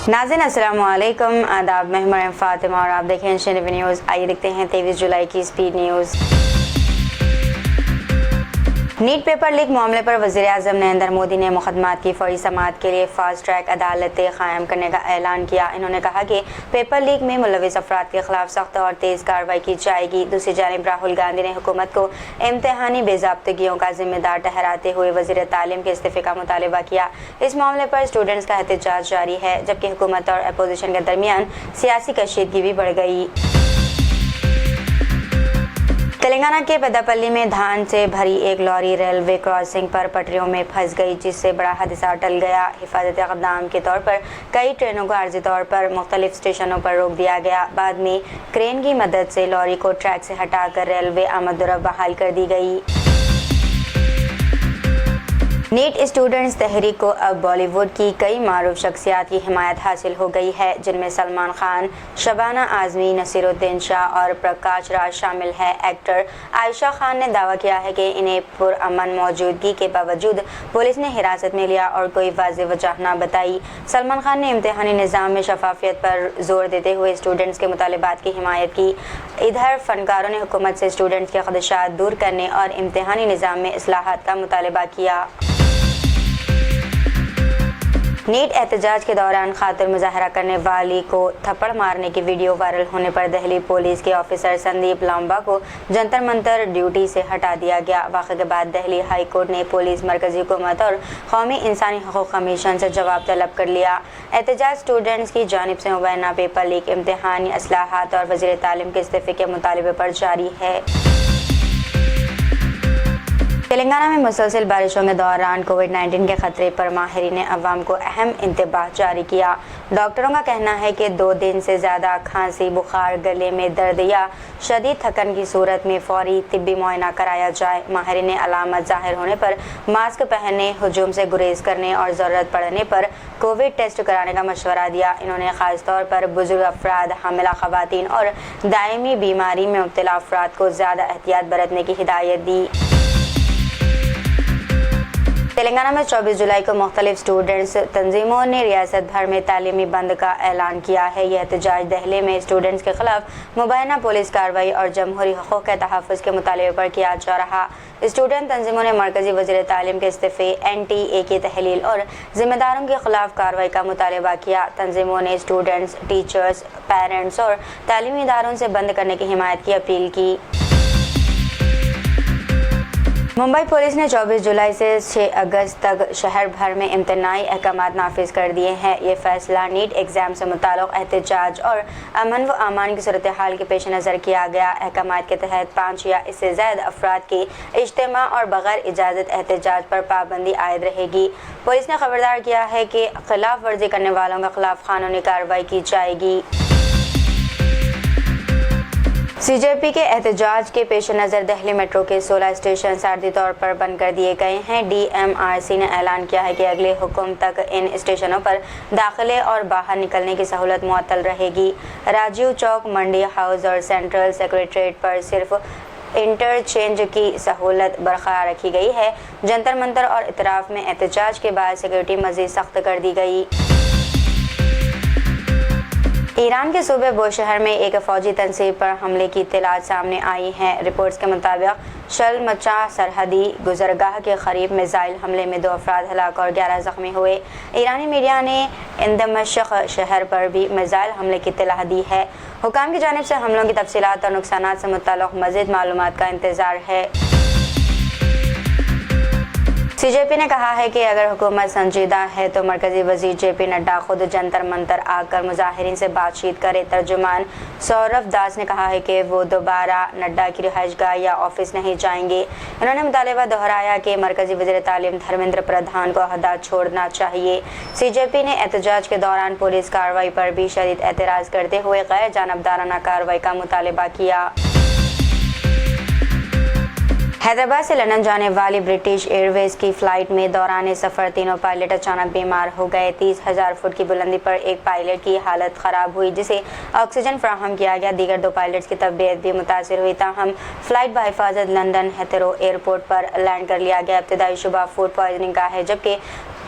नाज़रीन अस्सलाम वालेकुम, आदाब। मैं हूं फातिमा और आप देखें टीवी न्यूज़। आइए देखते हैं 23 जुलाई की speed news. NEET paper leak मामले पर वज़ीर-ए-आज़म नरेंद्र मोदी ने मुकदमात की फौरी समाअत के लिए फास्ट ट्रैक अदालतें कायम करने का ऐलान किया। इन्होंने कहा कि पेपर लीक में मुलविस अफराद के खिलाफ सख्त और तेज़ कार्रवाई की जाएगी। दूसरी जानिब राहुल गांधी ने हुकूमत को इम्तिहानी बेज़ाब्तगियों का जिम्मेदार ठहराते हुए वज़ीर तालीम के इस्तीफ़े का मुतालबा किया। इस मामले पर स्टूडेंट्स का एहतजाज जारी है, जबकि हुकूमत और अपोजिशन के दरमियान सियासी कशीदगी भी बढ़ गई। तेलंगाना के पेद्दापल्ली में धान से भरी एक लॉरी रेलवे क्रॉसिंग पर पटरियों में फंस गई, जिससे बड़ा हादसा टल गया। हिफाजती इक़दाम के तौर पर कई ट्रेनों को आर्जी तौर पर मुख्तलिफ स्टेशनों पर रोक दिया गया। बाद में क्रेन की मदद से लॉरी को ट्रैक से हटाकर रेलवे आमद-ओ-रफ्त बहाल कर दी गई। नीट स्टूडेंट्स तहरीक को अब बॉलीवुड की कई मारूफ शख्सियात की हिमायत हासिल हो गई है, जिनमें सलमान खान, शबाना आज़मी, नसीरुद्दीन शाह और प्रकाश राज शामिल है। एक्टर आयशा खान ने दावा किया है कि इन्हें पुरअमन मौजूदगी के बावजूद पुलिस ने हिरासत में लिया और कोई वाज़ेह वजह न बताई। सलमान खान ने इम्तिहानी निज़ाम में शफाफियत पर जोर देते हुए स्टूडेंट्स के मुतालिबात की हिमायत की। इधर फनकारों ने हुकूमत से स्टूडेंट्स के खदशात दूर करने और इम्तिहानी निज़ाम में इस्लाहात का मुतालबा किया। नीट एहतजाज के दौरान खातिर मुजाहरा करने वाली को थप्पड़ मारने की वीडियो वायरल होने पर दिल्ली पुलिस के ऑफिसर संदीप लांबा को जंतर मंतर ड्यूटी से हटा दिया गया। वाक़े के बाद दिल्ली हाई कोर्ट ने पुलिस, मरकजी हुकूमत और कौमी इंसानी हकूक़ कमीशन से जवाब तलब कर लिया। एहतजाज स्टूडेंट्स की जानिब से मुबैना पेपर लीक, इम्तिहानी इस्लाहात और वज़ीर तालीम के इस्तीफ़े के मुतालबे पर जारी है। तेलंगाना में मुसलसल बारिशों के दौरान कोविड-19 के खतरे पर माहिरीन ने अवाम को अहम इंतबाह जारी किया। डॉक्टरों का कहना है कि 2 दिन से ज़्यादा खांसी, बुखार, गले में दर्द या शदीद थकन की सूरत में फौरी तिब्बी मुआयना कराया जाए। माहिरीन ने अलामत ज़ाहिर होने पर मास्क पहनने, हुजूम से गुरेज करने और ज़रूरत पड़ने पर कोविड टेस्ट कराने का मशवरा दिया। इन्होंने ख़ास तौर पर बुजुर्ग अफराद, हामिला ख़वातीन और दायमी बीमारी में मुब्तला अफराद को ज़्यादा एहतियात बरतने की हिदायत दी। तेलंगाना में 24 जुलाई को मुख्तलिफ स्टूडेंट्स तंजीमों ने रियासत भर में तालीमी बंद का ऐलान किया है। यह एहतजाज दिल्ली में स्टूडेंट्स के खिलाफ मुबैना पुलिस कार्रवाई और जमहूरी हकूक़ के तहफ़्फ़ुज़ के मुतालबे पर किया जा रहा। स्टूडेंट तंजीमों ने मरकजी वज़ीर तालीम के इस्तीफ़े, NTA की तहलील और ज़िम्मेदारों के खिलाफ कार्रवाई का मुतालबा किया। तंजीमों ने स्टूडेंट्स, टीचर्स, पेरेंट्स और तालीमी इदारों से बंद करने की हिमायत की अपील की। मुंबई पुलिस ने 24 जुलाई से 6 अगस्त तक शहर भर में इम्तनाई अहकामात नाफिज कर दिए हैं। ये फैसला नीट एग्ज़ाम से मुताल्लिक़ एहतजाज और अमन व अमान की सूरत हाल के पेश नज़र किया गया। अहकामात के तहत 5 या इससे ज़्यादा अफराद की इज्तिमा और बग़ैर इजाज़त एहतजाज पर पाबंदी आयद रहेगी। पुलिस ने खबरदार किया है कि खिलाफ वर्जी करने वालों के खिलाफ कानूनी कार्रवाई की जाएगी। CJP के एहतजाज के पेश नज़र दिल्ली मेट्रो के 16 स्टेशन आर्जी तौर पर बंद कर दिए गए हैं। DMRC ने ऐलान किया है कि अगले हुक्म तक इन स्टेशनों पर दाखिले और बाहर निकलने की सहूलत मुअत्तल रहेगी। राजीव चौक, मंडी हाउस और सेंट्रल सेक्रेटरीट पर सिर्फ इंटरचेंज की सहूलत बरकरार रखी गई है। जंतर मंतर और इतराफ़ में एहतजाज के बाद सिक्योरिटी मज़ीद सख्त कर दी गई। ईरान के सूबे बोशहर में एक फ़ौजी तंसीब पर हमले की इत्तलात सामने आई हैं। रिपोर्ट्स के मुताबिक शलमचा सरहदी गुजरगाह के करीब मिसाइल हमले में 2 अफराद हलाक और 11 ज़ख्मी हुए। ईरानी मीडिया ने दमश्क शहर पर भी मिसाइल हमले की इत्तला दी है। हुकाम की जानिब से हमलों की तफसीलात और नुकसानात से मुताल्लिक़ मज़ीद मालूमात का इंतज़ार है। CJP ने कहा है कि अगर हुकूमत संजीदा है तो मरकजी वज़ीर JP नड्डा खुद जंतर मंतर आकर मुजाहिरीन से बातचीत करे। तर्जुमान सौरभ दास ने कहा है कि वो दोबारा नड्डा की रिहाइशगाह या ऑफिस नहीं जाएंगे। उन्होंने मुतालबा दोहराया कि मरकजी वज़ीर तालीम धर्मेंद्र प्रधान को अहदा छोड़ना चाहिए। CJP ने एहतजाज के दौरान पुलिस कार्रवाई पर भी शदीद एतराज़ करते हुए गैर जानबदाराना कार्रवाई का मुतालबा किया। हैदराबाद से लंदन जाने वाली ब्रिटिश एयरवेज की फ़्लाइट में दौरान सफ़र तीनों पायलट अचानक बीमार हो गए। 30,000 फुट की बुलंदी पर एक पायलट की हालत ख़राब हुई, जिसे ऑक्सीजन फराहम किया गया। दीगर 2 पायलट्स की तबीयत भी मुतासिर हुई। ताहम फ़्लाइट बहिफाजत लंदन हेथरो एयरपोर्ट पर लैंड कर लिया गया। इब्तदाई शुबा फूड पॉइजनिंग का है, जबकि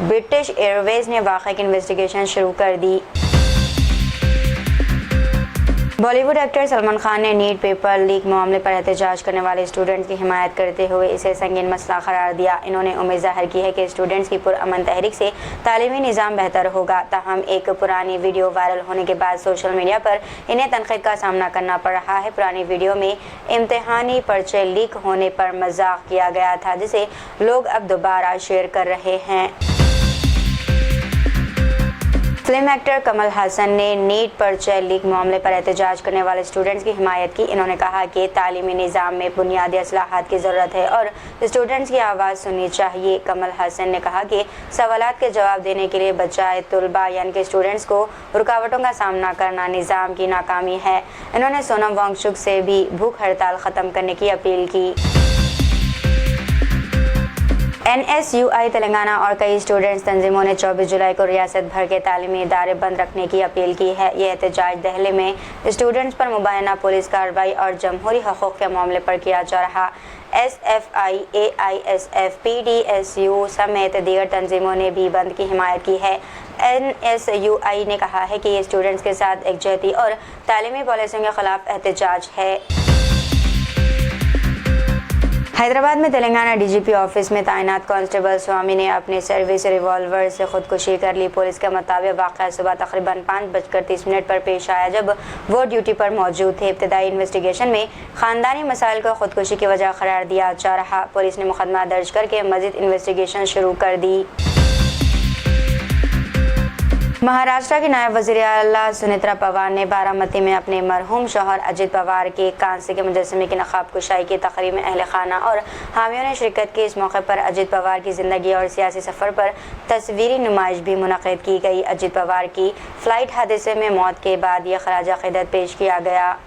ब्रिटिश एयरवेज ने वाक़े की इन्वेस्टिगेशन शुरू कर दी। बॉलीवुड एक्टर सलमान खान ने नीट पेपर लीक मामले पर एहतजाज करने वाले स्टूडेंट्स की हिमायत करते हुए इसे संगीन मसला करार दिया। इन्होंने उम्मीद जाहिर की है कि स्टूडेंट्स की पुरअमन तहरीक से तालीमी निज़ाम बेहतर होगा। ताहम एक पुरानी वीडियो वायरल होने के बाद सोशल मीडिया पर इन्हें तनकीद का सामना करना पड़ रहा है। पुरानी वीडियो में इम्तिहानी पर्चे लीक होने पर मजाक किया गया था, जिसे लोग अब दोबारा शेयर कर रहे हैं। फिल्म एक्टर कमल हासन ने नीट पर्चे लीक मामले पर एहतजाज करने वाले स्टूडेंट्स की हिमायत की। इन्होंने कहा कि तालीमी निज़ाम में बुनियादी इस्लाहात की ज़रूरत है और स्टूडेंट्स की आवाज़ सुननी चाहिए। कमल हासन ने कहा कि सवालात के जवाब देने के लिए बजाय तुलबा यानी कि स्टूडेंट्स को रुकावटों का सामना करना निज़ाम की नाकामी है। इन्होंने सोनम वांगचुक से भी भूख हड़ताल ख़त्म करने की अपील की। NSUI तेलंगाना और कई स्टूडेंट्स तंजीमों ने 24 जुलाई को रियासत भर के तालीमी इदारे बंद रखने की अपील की है। ये एहतजाज दिल्ली में स्टूडेंट्स पर मुबैना पुलिस कार्रवाई और जमहूरी हकूक़ के मामले पर किया जा रहा। SFI, AISF, PDSU समेत दीगर तंजीमों ने भी बंद की हिमायत की है। NSUI ने कहा है कि ये स्टूडेंट्स के साथ एकजुहती और तालीमी पॉलिसियों के खिलाफ एहतजाज है। हैदराबाद में तेलंगाना DGP ऑफिस में तैनात कांस्टेबल स्वामी ने अपने सर्विस रिवॉल्वर से खुदकुशी कर ली। पुलिस के मुताबिक वाक़या सुबह तकरीबन 5:30 पर पेश आया, जब वो ड्यूटी पर मौजूद थे। इब्तदाई इन्वेस्टिगेशन में ख़ानदानी मसाइल को खुदकुशी की वजह करार दिया जा रहा। पुलिस ने मुकदमा दर्ज करके मज़ीद इन्वेस्टिगेशन शुरू कर दी। महाराष्ट्र की नायब वज़ीर आला सुनेत्रा पवार ने बारामती में अपने मरहूम शौहर अजित पवार के कांसे के मुजस्समे की नक़ाब कुशाई की तक़रीब में अहल खाना और हामियों ने शिरकत की। इस मौके पर अजित पवार की ज़िंदगी और सियासी सफ़र पर तस्वीरी नुमाइश भी मुनक़िद की गई। अजित पवार की फ़्लाइट हादसे में मौत के बाद यह ख़राज अक़ीदत पेश किया गया।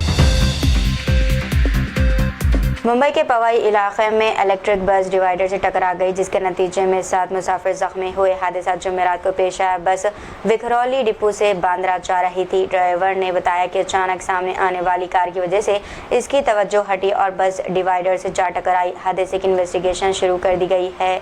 मुंबई के पवाई इलाके में इलेक्ट्रिक बस डिवाइडर से टकरा गई, जिसके नतीजे में 7 मुसाफिर ज़ख्मी हुए। हादसा जुमेरात को पेश आया। बस विखरौली डिपो से बांद्रा जा रही थी। ड्राइवर ने बताया कि अचानक सामने आने वाली कार की वजह से इसकी तवज्जो हटी और बस डिवाइडर से जा टकराई। हादसे की इन्वेस्टिगेशन शुरू कर दी गई है।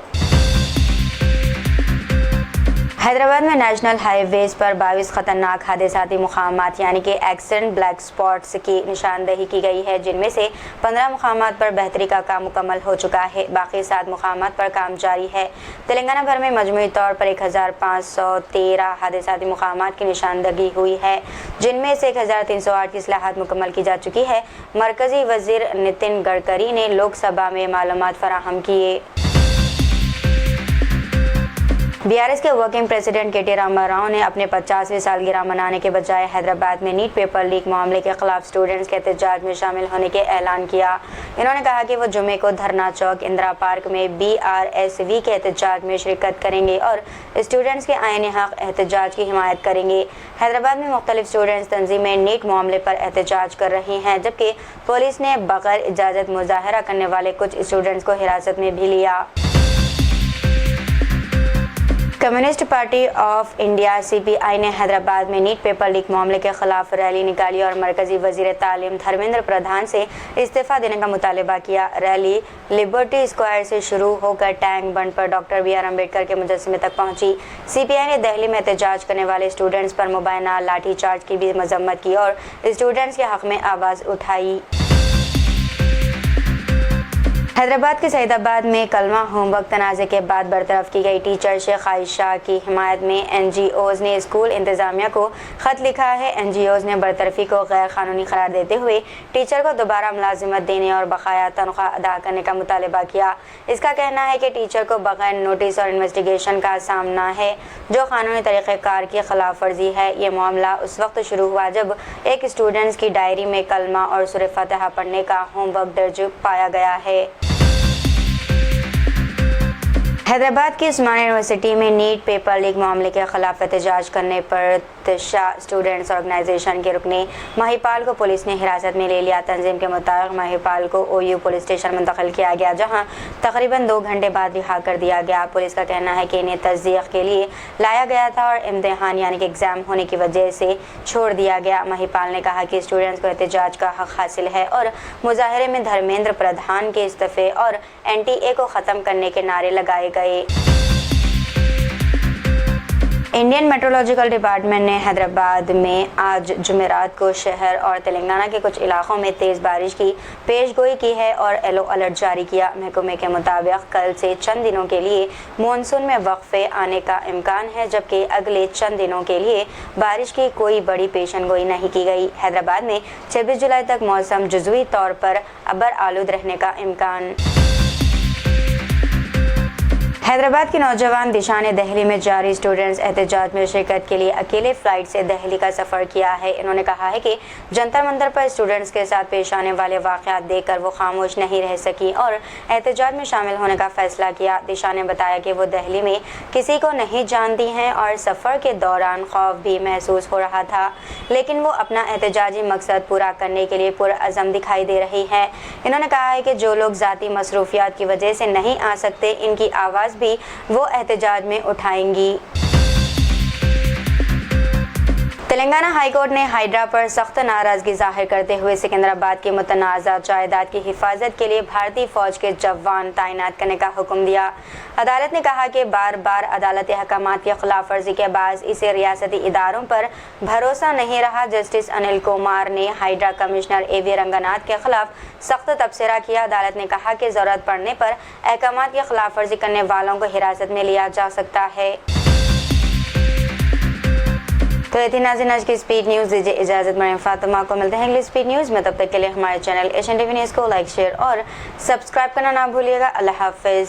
हैदराबाद में नेशनल हाईवेज पर 22 खतरनाक हादसाती मुकामात यानी कि एक्सीडेंट ब्लैक स्पॉट्स की निशानदेही की गई है, जिनमें से 15 मुकामात पर बेहतरी का काम मुकम्मल हो चुका है। बाकी 7 मुकामात पर काम जारी है। तेलंगाना भर में मजमूई तौर पर 1513 हादसाती मुकामात की निशानदेही हुई है, जिनमें से 1308 की इस्लाहात मुकम्मल की जा चुकी है। मरकजी वजीर नितिन गडकरी ने लोकसभा में मालूमात फराहम किए। BRS के वर्किंग प्रेसिडेंट KT रामाराव ने अपने 50वीं सालगिरह मनाने के बजाय हैदराबाद में नीट पेपर लीक मामले के खिलाफ स्टूडेंट्स के एहतजाज में शामिल होने के ऐलान किया। इन्होंने कहा कि वो जुमे को धरना चौक इंदिरा पार्क में BRSV के एहतजाज में शिरकत करेंगे और स्टूडेंट्स के आईनी हक एहतजाज की हिमायत करेंगे। हैदराबाद में मुख्तलिफ स्टूडेंट्स तंजीमें नीट मामले पर एहतजाज कर रही हैं, जबकि पुलिस ने बगैर इजाज़त मुजाहरा करने वाले कुछ स्टूडेंट्स को हिरासत में भी लिया। Communist party of India CPI ने हैदराबाद में नीट पेपर लीक मामले के खिलाफ रैली निकाली और मरकजी वजीर तालीम धर्मेंद्र प्रधान से इस्तीफा देने का मुतालबा किया। रैली लिबर्टी स्क्वायर से शुरू होकर टैंक बंड पर डॉक्टर BR अम्बेडकर के मुजस्समे तक पहुंची। CPI ने दिल्ली में एहतजाज करने वाले स्टूडेंट्स पर मुबैना लाठी चार्ज की भी मजम्मत की और स्टूडेंट्स के हक में आवाज़ उठाई। हैदराबाद के सईदाबाद में कलमा होमवर्क तनाज़े के बाद बरतरफ की गई टीचर शेख आयशा की हिमायत में NGOs ने स्कूल इंतज़ामिया को ख़त लिखा है। NGOs ने बरतरफी को गैर कानूनी करार देते हुए टीचर को दोबारा मुलाजिमत देने और बकाया तनख्वाह अदा करने का मुतालबा किया। इसका कहना है कि टीचर को बगैर नोटिस और इन्वेस्टिगेशन का सामना है, जो कानूनी तरीक़ेकार की खिलाफ वर्जी है। ये मामला उस वक्त शुरू हुआ जब एक स्टूडेंट्स की डायरी में कलमा और सूरह फातिहा पढ़ने का होमवर्क दर्ज पाया गया है। हैदराबाद की उस्मानिया यूनिवर्सिटी में नीट पेपर लीक मामले के खिलाफ एहतजाज करने पर स्टूडेंट्स ऑर्गेनाइजेशन के रुकने महिपाल को पुलिस ने हिरासत में ले लिया। तंजीम के मुताबिक महिपाल को OU पुलिस स्टेशन मुंतकिल किया गया, जहां तकरीबन 2 घंटे बाद रिहा कर दिया गया। पुलिस का कहना है कि इन्हें तस्दीक के लिए लाया गया था और इम्तिहान यानी कि एग्ज़ाम होने की वजह से छोड़ दिया गया। महिपाल ने कहा कि स्टूडेंट्स को एहतजाज का हक हासिल है और मुजाहरे में धर्मेंद्र प्रधान के इस्तीफे और NTA को ख़त्म करने के नारे लगाए गए। इंडियन मेट्रोलॉजिकल डिपार्टमेंट ने हैदराबाद में आज जुमेरात को शहर और तेलंगाना के कुछ इलाकों में तेज़ बारिश की पेशगोई की है और येलो अलर्ट जारी किया। महकमे के मुताबिक कल से चंद दिनों के लिए मानसून में वक्फे आने का इम्कान है, जबकि अगले चंद दिनों के लिए बारिश की कोई बड़ी पेशनगोई नहीं की गई। हैदराबाद में 26 जुलाई तक मौसम जुज़वी तौर पर अबर आलूद रहने का इम्कान। हैदराबाद के नौजवान दिशा ने दिल्ली में जारी स्टूडेंट्स एहतजाज में शिरकत के लिए अकेले फ्लाइट से दिल्ली का सफ़र किया है। इन्होंने कहा है कि जंतर मंतर पर स्टूडेंट्स के साथ पेश आने वाले वाक़यात देखकर वो खामोश नहीं रह सकी और एहतजाज में शामिल होने का फैसला किया। दिशा ने बताया कि वो दिल्ली में किसी को नहीं जानती हैं और सफ़र के दौरान खौफ भी महसूस हो रहा था, लेकिन वो अपना एहतजाजी मकसद पूरा करने के लिए पुरअज़म दिखाई दे रही है। इन्होंने कहा है कि जो लोग ज़ाती मसरूफियात की वजह से नहीं आ सकते, इनकी आवाज़ भी वो एहतजाज में उठाएंगी। तेलंगाना हाई कोर्ट ने हाइड्रा पर सख्त नाराजगी जाहिर करते हुए सिकंदराबाद की मुतनाज़ा जायदाद की हिफाजत के लिए भारतीय फौज के जवान तैनात करने का हुक्म दिया। अदालत ने कहा कि बार बार अदालती अहकामात की खिलाफ वर्जी के बाद इसे रियासती इदारों पर भरोसा नहीं रहा। जस्टिस अनिल कुमार ने हाइड्रा कमिश्नर ए.वी. रंगनाथ के खिलाफ सख्त तबसरा किया। अदालत ने कहा कि ज़रूरत पड़ने पर अहकामात की खिलाफ वर्जी करने वालों को हिरासत में लिया जा सकता है। तो ये थी नाज़रीन आज की स्पीड न्यूज़। दीजिए इजाज़त, मैं फातिमा को मिलते हैं अगली स्पीड न्यूज़ में। तब तक के लिए हमारे चैनल एशियन टीवी न्यूज़ को लाइक, शेयर और सब्सक्राइब करना ना भूलिएगा। अल्लाह हाफ़िज़।